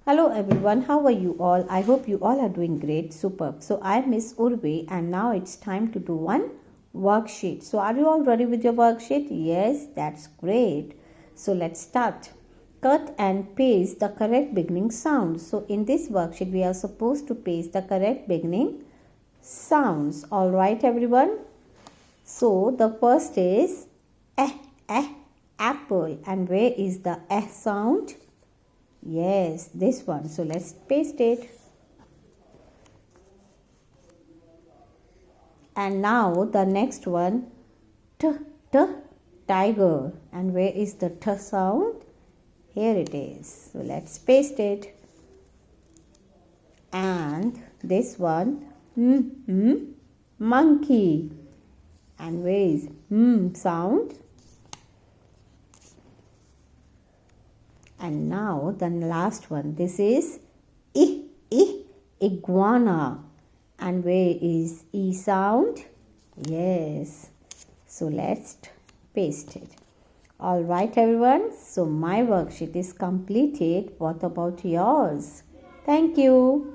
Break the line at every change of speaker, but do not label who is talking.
Hello everyone, how are you all? I hope you all are doing great, superb. So I'm Miss Urvi and now it's time to do one worksheet. So are you all ready with your worksheet? Yes, that's great. So let's start. Cut and paste the correct beginning sound. So in this worksheet we are supposed to paste the correct beginning sounds. Alright everyone? So the first is apple. And where is the sound? Yes, this one. So let's paste it. And now the next one, tiger. And where is the t sound? Here it is. So let's paste it. And this one, monkey. And where is sound? And now the last one. This is iguana. And where is E sound? Yes. So let's paste it. Alright everyone. So my worksheet is completed. What about yours? Thank you.